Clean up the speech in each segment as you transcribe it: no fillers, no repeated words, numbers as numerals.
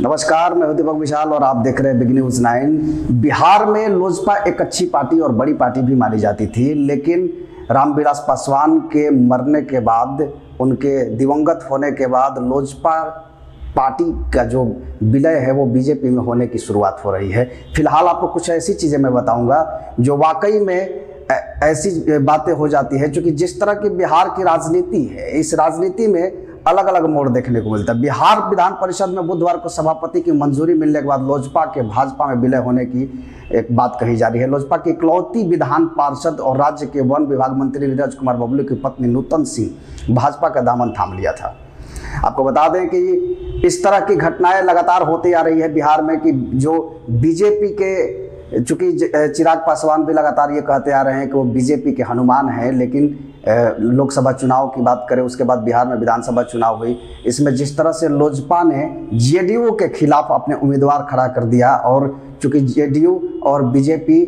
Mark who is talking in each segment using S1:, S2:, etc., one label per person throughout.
S1: नमस्कार, मैं हूं दीपक विशाल और आप देख रहे हैं बिग न्यूज 9। बिहार में लोजपा एक अच्छी पार्टी और बड़ी पार्टी भी मानी जाती थी, लेकिन रामविलास पासवान के मरने के बाद, उनके दिवंगत होने के बाद लोजपा पार्टी का जो विलय है वो बीजेपी में होने की शुरुआत हो रही है। फिलहाल आपको कुछ ऐसी चीज़ें मैं बताऊंगा जो वाकई में ऐसी बातें हो जाती है, क्योंकि जिस तरह की बिहार की राजनीति है, इस राजनीति में अलग अलग मोड़ देखने को मिलता है। बिहार विधान परिषद में बुधवार को सभापति की मंजूरी मिलने के बाद लोजपा के भाजपा में विलय होने की एक बात कही जा रही है। लोजपा की इकलौती विधान पार्षद और राज्य के वन विभाग मंत्री नीरज कुमार बबलू की पत्नी नूतन सिंह भाजपा का दामन थाम लिया था। आपको बता दें कि इस तरह की घटनाएं लगातार होती आ रही है बिहार में कि जो बीजेपी के, चूंकि चिराग पासवान भी लगातार ये कहते आ रहे हैं कि वो बीजेपी के हनुमान हैं, लेकिन लोकसभा चुनाव की बात करें, उसके बाद बिहार में विधानसभा चुनाव हुई, इसमें जिस तरह से लोजपा ने जेडीयू के खिलाफ अपने उम्मीदवार खड़ा कर दिया और चूंकि जेडीयू और बीजेपी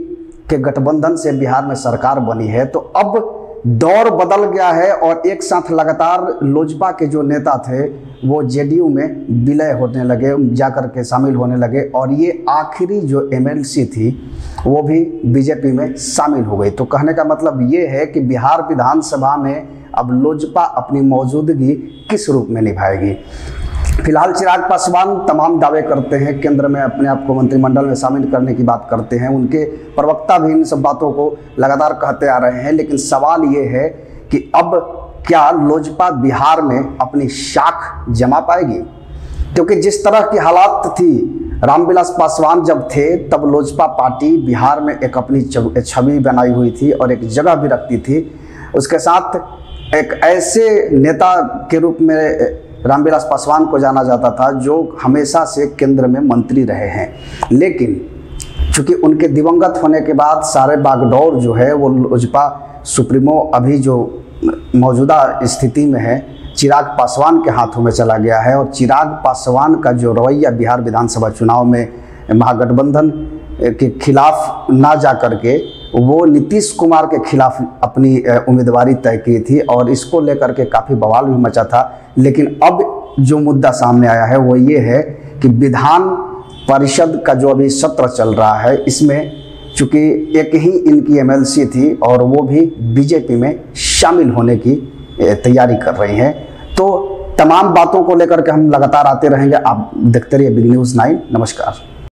S1: के गठबंधन से बिहार में सरकार बनी है, तो अब दौर बदल गया है और एक साथ लगातार लोजपा के जो नेता थे वो जेडीयू में विलय होने लगे, जाकर के शामिल होने लगे और ये आखिरी जो एमएलसी थी वो भी बीजेपी में शामिल हो गई। तो कहने का मतलब ये है कि बिहार विधानसभा में अब लोजपा अपनी मौजूदगी किस रूप में निभाएगी। फिलहाल चिराग पासवान तमाम दावे करते हैं, केंद्र में अपने आप को मंत्रिमंडल में शामिल करने की बात करते हैं, उनके प्रवक्ता भी इन सब बातों को लगातार कहते आ रहे हैं, लेकिन सवाल ये है कि अब क्या लोजपा बिहार में अपनी शाख जमा पाएगी? क्योंकि जिस तरह की हालात थी, रामविलास पासवान जब थे तब लोजपा पार्टी बिहार में एक अपनी छवि बनाई हुई थी और एक जगह भी रखती थी। उसके साथ एक ऐसे नेता के रूप में रामविलास पासवान को जाना जाता था जो हमेशा से केंद्र में मंत्री रहे हैं, लेकिन चूंकि उनके दिवंगत होने के बाद सारे बागडोर जो है वो लोजपा सुप्रीमो अभी जो मौजूदा स्थिति में है चिराग पासवान के हाथों में चला गया है। और चिराग पासवान का जो रवैया बिहार विधानसभा चुनाव में महागठबंधन के खिलाफ ना जा करके वो नीतीश कुमार के खिलाफ अपनी उम्मीदवारी तय की थी और इसको लेकर के काफ़ी बवाल भी मचा था। लेकिन अब जो मुद्दा सामने आया है वो ये है कि विधान परिषद का जो अभी सत्र चल रहा है, इसमें चूँकि एक ही इनकी एमएलसी थी और वो भी बीजेपी में शामिल होने की तैयारी कर रही हैं। तो तमाम बातों को लेकर के हम लगातार आते रहेंगे। आप देखते रहिए बिग न्यूज़ 9। नमस्कार।